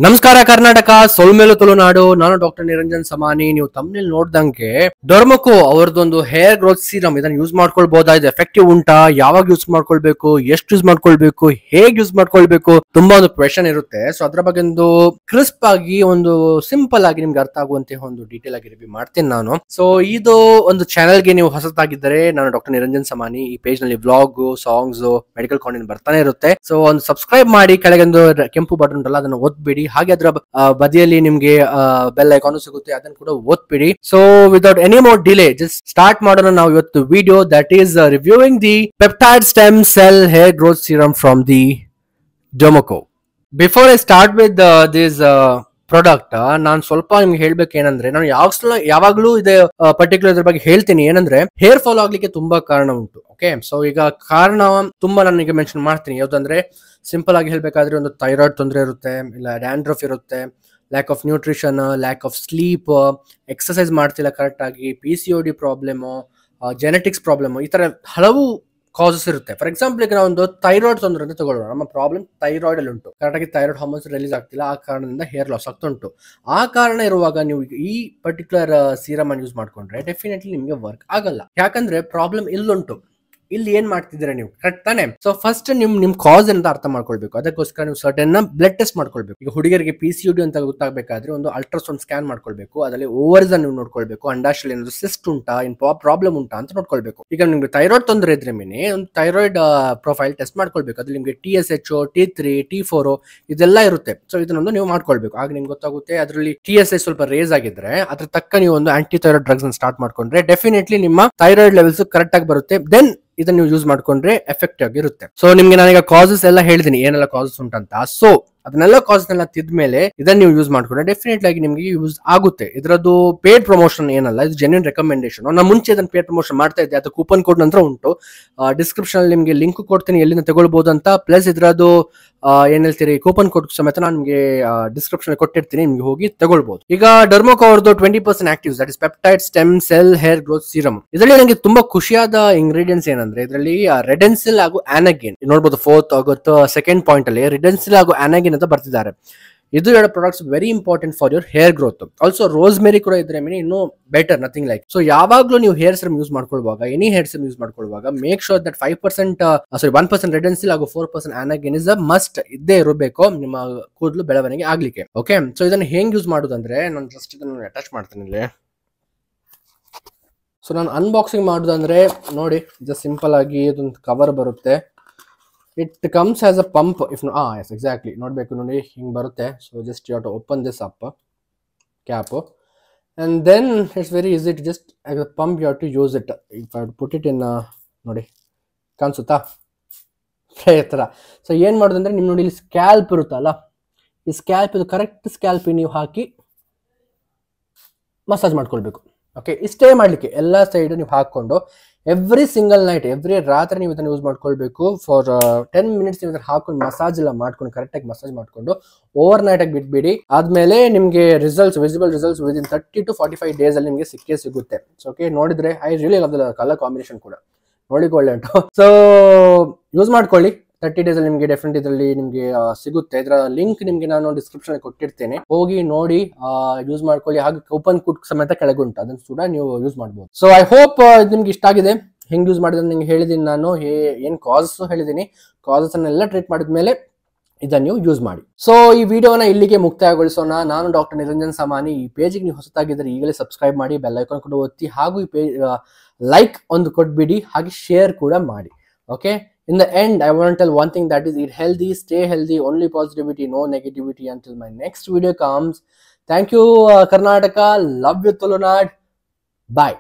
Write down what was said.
ನಮಸ್ಕಾರ ಕರ್ನಾಟಕ, ಸೊಲ್ಮೇಲು ತುಳುನಾಡು. ನಾನು ಡಾಕ್ಟರ್ ನಿರಂಜನ್ ಸಮಾನಿ. ನೀವು ತಮ್ಮನೇಲಿ ನೋಡ್ದಂಗೆ ಡರ್ಮಕೋ ಅವರದೊಂದು ಹೇರ್ ಗ್ರೋತ್ ಸೀರಮ್ ಇದನ್ನ ಯೂಸ್ ಮಾಡ್ಕೊಳ್ಬಹುದಾ? ಇದು ಎಫೆಕ್ಟಿವ್ ಉಂಟಾ? ಯಾವಾಗ ಯೂಸ್ ಮಾಡ್ಕೊಳ್ಬೇಕು? ಎಷ್ಟು ಯೂಸ್ ಮಾಡ್ಕೊಳ್ಬೇಕು? ಹೇಗೆ ಯೂಸ್ ಮಾಡ್ಕೊಳ್ಬೇಕು? ತುಂಬಾ ಒಂದು ಕ್ವೆಶನ್ ಇರುತ್ತೆ. ಸೊ ಅದ್ರ ಬಗ್ಗೆ ಒಂದು ಕ್ರಿಸ್ಪ್ ಆಗಿ, ಒಂದು ಸಿಂಪಲ್ ಆಗಿ ನಿಮ್ಗೆ ಅರ್ಥ ಆಗುವಂತೆ ಒಂದು ಡೀಟೇಲ್ ಆಗಿ ರಿವ್ಯೂ ಮಾಡ್ತೀನಿ ನಾನು. ಸೊ ಇದು ಒಂದು ಚಾನೆಲ್ಗೆ ನೀವು ಹೊಸತಾಗಿದ್ದರೆ, ನಾನು ಡಾಕ್ಟರ್ ನಿರಂಜನ್ ಸಮಾನಿ. ಈ ಪೇಜ್ ನಲ್ಲಿ ವ್ಲಾಗ್, ಸಾಂಗ್ಸ್, ಮೆಡಿಕಲ್ ಕಾಂಟೆಂಟ್ ಬರ್ತಾನೆ ಇರುತ್ತೆ. ಸೊ ಒಂದು ಸಬ್ಸ್ಕ್ರೈಬ್ ಮಾಡಿ, ಕೆಳಗೆ ಒಂದು ಕೆಂಪು ಬಟನ್ ಉಂಟಲ್ಲ ಅದನ್ನ ಒತ್ಬಿಡಿ. ಹಾಗೆ ಅದರ ಬದಿಯಲ್ಲಿ ನಿಮ್ಗೆ ಬೆಲ್ ಐಕಾನ್ ಸಿಗುತ್ತೆ, ಅದನ್ನ ಕೂಡ ಒತ್ಬಿಡಿ. So without any more delay just start ಮಾಡೋಣ ನಾವು ಇವತ್ತು video. That is reviewing the peptide stem cell hair growth serum from the Derma Co. Before I start with this product, ನಾನು ಸ್ವಲ್ಪ ನಿಮ್ಗೆ ಹೇಳ್ಬೇಕು ಏನಂದ್ರೆ, ನಾನು ಯಾವಾಗ್ಲೂ ಇದೆ ಪರ್ಟಿಕ್ಯುಲರ್ ಇದ್ರ ಬಗ್ಗೆ ಹೇಳ್ತೀನಿ. ಏನಂದ್ರೆ, ಹೇರ್ ಫಾಲ್ ಆಗ್ಲಿಕ್ಕೆ ತುಂಬಾ ಕಾರಣ ಉಂಟು. ಓಕೆ, ಸೊ ಈಗ ಕಾರಣ ತುಂಬಾ ನಾನು ಈಗ ಮೆನ್ಷನ್ ಮಾಡ್ತೀನಿ. ಯಾವ್ದಂದ್ರೆ, ಸಿಂಪಲ್ ಆಗಿ ಹೇಳ್ಬೇಕಾದ್ರೆ ಒಂದು ಥೈರಾಯ್ಡ್ ತೊಂದರೆ ಇರುತ್ತೆ, ಇಲ್ಲ ಡ್ಯಾಂಡ್ರಫ್ ಇರುತ್ತೆ, lack of nutrition, lack of sleep, exercise ಮಾಡ್ತಿಲ್ಲ ಕರೆಕ್ಟ್ ಆಗಿ, PCOD ಪ್ರಾಬ್ಲಮ್, ಜೆನೆಟಿಕ್ಸ್ ಪ್ರಾಬ್ಲಮ್, ಈ ತರ ಹಲವು ಕಾಸಸ್ ಇರುತ್ತೆ. ಫಾರ್ ಎಕ್ಸಾಂಪಲ್, ಈಗ ನಾವು ಒಂದು ಥೈರಾಯ್ಡ್ ತೊಂದರೆ ಅಂತ ತಗೊಳ್ಳೋಣ. ನಮ್ಮ ಪ್ರಾಬ್ಲಮ್ ಥೈರಾಯ್ಡ್ ಅಲ್ಲಿ ಉಂಟು, ಕರೆಕ್ಟ್ ಆಗಿ ಥೈರಾಯ್ಡ್ ಹಾರ್ಮೋನ್ಸ್ ರಿಲೀಸ್ ಆಗ್ತಿಲ್ಲ, ಆ ಕಾರಣದಿಂದ ಹೇರ್ ಲಾಸ್ ಆಗ್ತಾ ಉಂಟು. ಆ ಕಾರಣ ಇರುವಾಗ ನೀವು ಈ ಪರ್ಟಿಕ್ಯುಲರ್ ಸೀರಮ್ ಅನ್ನು ಯೂಸ್ ಮಾಡ್ಕೊಂಡ್ರೆ ಡೆಫಿನೆಟ್ಲಿ ನಿಮಗೆ ವರ್ಕ್ ಆಗಲ್ಲ. ಯಾಕಂದ್ರೆ ಪ್ರಾಬ್ಲಮ್ ಇಲ್ಲುಂಟು. ಇಲ್ಲಿ ಏನ್ ಮಾಡ್ತಿದ್ದೀರಾ ನೀವು, ಕರೆಕ್ಟ್ ತಾನೆ? ಸೊ ಫಸ್ಟ್ ನಿಮ್ ಕಾಸ್ ಅಂತ ಅರ್ಥ ಮಾಡ್ಕೊಳ್ಬೇಕು. ಅದಕ್ಕೋಸ್ಕರ ನೀವು ಸರ್ಟನ್ ಬ್ಲಡ್ ಟೆಸ್ಟ್ ಮಾಡ್ಕೊಳ್ಬೇಕು. ಈಗ ಹುಡುಗರಿಗೆ PCOD ಅಂತ ಗೊತ್ತಾಗಬೇಕಾದ್ರೆ ಒಂದು ಅಲ್ಟ್ರಾಸೌಂಡ್ ಸ್ಕ್ಯಾನ್ ಮಾಡ್ಕೊಳ್ಬೇಕು. ಅದರಲ್ಲಿ ಓವರ್ಸ್ ನೀವು ನೋಡ್ಕೊಳ್ಬೇಕು, ಅಂಡಾಶಯಲ್ಲಿ ಏನಾದ್ರು ಸಿಸ್ಟ್ ಉಂಟಾ, ಇನ್ ಪ್ರಾಬ್ಲಮ್ ಉಂಟಾ ಅಂತ ನೋಡ್ಕೊಳ್ಬೇಕು. ಈಗ ನಿಮ್ಗೆ ಥೈರಾಯ್ಡ್ ತೊಂದರೆ ಇದ್ರೆ ಮೇನೆ ಒಂದು ಥೈರಾಯ್ಡ್ ಪ್ರೊಫೈಲ್ ಟೆಸ್ಟ್ ಮಾಡ್ಕೊಳ್ಬೇಕು. ಅದ್ರಲ್ಲಿ ನಿಮ್ಗೆ TSH, T3, T4 ಇದೆಲ್ಲ ಇರುತ್ತೆ. ಸೊ ಇದನ್ನೊಂದು ನೀವು ಮಾಡ್ಕೊಳ್ಬೇಕು. ಆಗ ನಿಮ್ಗೆ ಗೊತ್ತಾಗುತ್ತೆ. ಅದರಲ್ಲಿ TSH ಸ್ವಲ್ಪ ರೇಸ್ ಆಗಿದ್ರೆ ಅದ್ರ ತಕ್ಕ ನೀವು ಒಂದು ಆಂಟಿ ಥೈರಾಯ್ಡ್ ಡ್ರಗ್ಸ್ ಸ್ಟಾರ್ಟ್ ಮಾಡ್ಕೊಂಡ್ರೆ ಡೆಫಿನೆಟ್ಲಿ ನಿಮ್ಮ ಥೈರಾಯ್ಡ್ ಲೆವೆಲ್ಸ್ ಕರೆಕ್ಟ್ ಆಗಿ ಬರುತ್ತೆ. ದೆನ್ ಇದನ್ನ ನೀವು ಯೂಸ್ ಮಾಡ್ಕೊಂಡ್ರೆ ಎಫೆಕ್ಟಿವ್ ಆಗಿರುತ್ತೆ. ಸೊ ನಿಮ್ಗೆ ನಾನೀಗ ಕಾಸಸ್ ಎಲ್ಲ ಹೇಳಿದೀನಿ, ಏನೆಲ್ಲ ಕಾಸಸ್ ಉಂಟಂತ. ಸೊ ಅದನ್ನೆಲ್ಲ ಕಾಸಸ್ ಎಲ್ಲ ತಿದ್ಮೇಲೆ ಇದನ್ನ ನೀವು ಯೂಸ್ ಮಾಡ್ಕೊಂಡ್ರೆ ಡೆಫಿನೆಟ್ಲಿ ಆಗಿ ನಿಮ್ಗೆ ಯೂಸ್ ಆಗುತ್ತೆ. ಇದರದ್ದು ಪೇಡ್ ಪ್ರಮೋಷನ್ ಏನಲ್ಲ, ಇದು ಜೆನ್ಯೂನ್ ರೆಕಮೆಂಡೇಶನ್. ನಾನು ಮುಂಚೆ ಇದನ್ನ ಪೇಡ್ ಪ್ರಮೋಷನ್ ಮಾಡ್ತಾ ಇದ್ದೆ, ಅದು ಕೂಪನ್ ಕೋಡ್ ನಂತರ ಉಂಟು. ಡಿಸ್ಕ್ರಿಪ್ಷನ್ ಅಲ್ಲಿ ನಿಮ್ಗೆ ಲಿಂಕ್ ಕೊಡ್ತೀನಿ ಎಲ್ಲಿಂದ ತಗೊಳ್ಬಹುದು ಅಂತ. ಪ್ಲಸ್ ಇದರದ್ದು ಏನ್ ಹೇಳ್ತೀರಿ, ಕೂಪನ್ ಕೋಡ್ ಸಮೇತ ನಾನು ನಿಮ್ಗೆ ಡಿಸ್ಕ್ರಿಪ್ಷನ್ ಕೊಟ್ಟಿರ್ತೀನಿ, ನಿಮ್ಗೆ ಹೋಗಿ ತಗೊಳ್ಬಹುದು. ಈಗ ಡರ್ಮಕೋ ಅವ್ರದ್ದು 20% actives, that is peptide stem cell hair growth serum. ಇದರಲ್ಲಿ ನನಗೆ ತುಂಬಾ ಖುಷಿಯಾದ ಇಂಗ್ರೀಡಿಯೆಂಟ್ಸ್ ಏನಂದ್ರೆ, ಇದರಲ್ಲಿ ರೆಡೆನ್ಸಿಲ್ ಹಾಗೂ ಆನಗಿನ್ ನೋಡಬಹುದು. 4th ಆಗುತ್ತೆ ಸೆಕೆಂಡ್ ಪಾಯಿಂಟ್ ಅಲ್ಲಿ ರೆಡೆನ್ಸಿಲ್ ಹಾಗೂ ಆನಗಿನ್ ಅಂತ ಬರ್ತಿದ್ದಾರೆ. ಇದು ಎರಡು products very important for your hair growth. Also rosemary ಕೂಡ ಇದ್ರೆ ಇನ್ನೂ ಬೆಟರ್, ನಥಿಂಗ್ ಲೈಕ್. ಸೊ ಯಾವಾಗ್ಲೂ ನೀವು ಹೇರ್ ಸಿರಮ್ ಯೂಸ್ ಮಾಡ್ಕೊಳ್ಳುವಾಗ, ಎನಿ ಹೇರ್ ಸಿರಮ್ ಯೂಸ್ ಮಾಡ್ಕೊಳ್ಳುವಾಗ ಮೇಕ್ ಶೋರ್ ದಟ್ 1% ರೆಡೆನ್ಸಿಲ್ ಹಾಗೂ 4% ಆನಗಿನ್ ಇಸ್ ಅ ಮಸ್ಟ್ ಇದ್ದೇ ಇರಬೇಕು ನಿಮ್ಮ ಕೂದಲು ಬೆಳವಣಿಗೆ ಆಗ್ಲಿಕ್ಕೆ. ಓಕೆ, ಸೊ ಇದನ್ನ ಹೆಂಗ್ ಯೂಸ್ ಮಾಡೋದಂದ್ರೆ, ನಾನು ಜಸ್ಟ್ ಇದನ್ನ ಅಟ್ಯಾಚ್ ಮಾಡ್ತೀನಿ ಇಲ್ಲಿ. ಸೊ ನಾನು ಅನ್ಬಾಕ್ಸಿಂಗ್ ಮಾಡೋದಂದ್ರೆ ನೋಡಿ, ಜಸ್ಟ್ ಸಿಂಪಲ್ ಆಗಿ ಇದೊಂದು ಕವರ್ ಬರುತ್ತೆ. It comes as a pump. Yes exactly ನೋಡ್ಬೇಕು ನೋಡಿ, ಹಿಂಗೆ ಬರುತ್ತೆ. So just you have to open this up cap and then it's very easy to just as a pump you have to use it. If I put it in, ನೋಡಿ ಕಾಣಿಸುತ್ತಾ ಈ ಥರ. So ಏನು ಮಾಡೋದಂದ್ರೆ, ನಿಮ್ಮ ನೋಡಿ ಇಲ್ಲಿ ಸ್ಕ್ಯಾಲ್ಪ್ ಇರುತ್ತಲ್ಲ, ಈ ಸ್ಕ್ಯಾಲ್ಪ್ ಇದು ಕರೆಕ್ಟ್ ಸ್ಕ್ಯಾಲ್ಪ್ ನೀವು ಹಾಕಿ ಮಸಾಜ್ ಮಾಡ್ಕೊಳ್ಬೇಕು. ಓಕೆ, ಇಷ್ಟೇ ಮಾಡಲಿಕ್ಕೆ ಎಲ್ಲ ಸೈಡ್ ನೀವು ಹಾಕೊಂಡು ಎವ್ರಿ ಸಿಂಗಲ್ ನೈಟ್, ಎವ್ರಿ ರಾತ್ರಿ ನೀವು ಇದನ್ನು ಯೂಸ್ ಮಾಡ್ಕೊಳ್ಬೇಕು. ಫಾರ್ 10 ಮಿನಿಟ್ಸ್ ನೀವು ಇದನ್ನು ಹಾಕೊಂಡು ಮಸಾಜ್ ಎಲ್ಲ ಮಾಡ್ಕೊಂಡು ಕರೆಕ್ಟಾಗಿ ಮಸಾಜ್ ಮಾಡ್ಕೊಂಡು ಓವರ್ ನೈಟ್ ಆಗಿ ಬಿಟ್ಬಿಡಿ. ಆದ್ಮೇಲೆ ನಿಮಗೆ results, visible results within 30 to 45 days ಅಲ್ಲಿ ನಿಮಗೆ ಸಿಕ್ಕೇ ಸಿಗುತ್ತೆ. ಸೊ ಓಕೆ, ನೋಡಿದ್ರೆ I really love the colour combination ಕೂಡ ನೋಡಿಕ್ಕೆ ಒಳ್ಳೆ ಉಂಟು. ಸೊ ಯೂಸ್ ಮಾಡ್ಕೊಳ್ಳಿ. 30 ಡೇಸ್ ಅಲ್ಲಿ ನಿಮಗೆ ಡೆಫಿನೆಟ್ ಇದರಲ್ಲಿ ನಿಮಗೆ ಸಿಗುತ್ತೆ. ಇದರ ಲಿಂಕ್ ನಿಮ್ಗೆ ನಾನು ಡಿಸ್ಕ್ರಿಪ್ಷನ್ ಕೊಟ್ಟಿರ್ತೇನೆ, ಹೋಗಿ ನೋಡಿ ಯೂಸ್ ಮಾಡ್ಕೊಳ್ಳಿ. ಹಾಗೆ ಕೂಪನ್ ಕೋಡ್ ಸಮೇತ ಕೆಳಗುಂಟು, ಅದನ್ನು ಕೂಡ ನೀವು ಯೂಸ್ ಮಾಡಬಹುದು. ಸೊ ಐ ಹೋಪ್ ನಿಮ್ಗೆ ಇಷ್ಟ ಆಗಿದೆ. ಹೆಂಗ್ ಯೂಸ್ ಮಾಡಿದ್ರೆ ನಿಮ್ಗೆ ಹೇಳಿದೀನಿ ನಾನು, ಏನ್ ಕಾಸಸ್ ಹೇಳಿದೀನಿ. ಕಾಸಸ್ ಅನ್ನೆಲ್ಲ ಟ್ರೀಟ್ ಮಾಡಿದ್ಮೇಲೆ ಇದನ್ನು ನೀವು ಯೂಸ್ ಮಾಡಿ. ಸೊ ಈ ವಿಡಿಯೋನ ಇಲ್ಲಿಗೆ ಮುಕ್ತಾಯಗೊಳಿಸೋಣ. ನಾನು ಡಾಕ್ಟರ್ ನಿರಂಜನ್ ಸಮಾನಿ. ಈ ಪೇಜಿಗೆ ನೀವು ಹೊಸತಾಗಿದ್ದರೆ ಈಗಲೇ ಸಬ್ಸ್ಕ್ರೈಬ್ ಮಾಡಿ, ಬೆಲ್ ಐಕಾನ್ ಕೂಡ ಒತ್ತಿ, ಹಾಗೂ ಈ ಪೇಜ್ ಲೈಕ್ ಒಂದು ಕೊಟ್ಬಿಡಿ, ಹಾಗೆ ಶೇರ್ ಕೂಡ ಮಾಡಿ. Okay, in the end I want to tell one thing, that is eat healthy, stay healthy, only positivity, no negativity. Until my next video comes, thank you Karnataka, love you Tulunad, bye.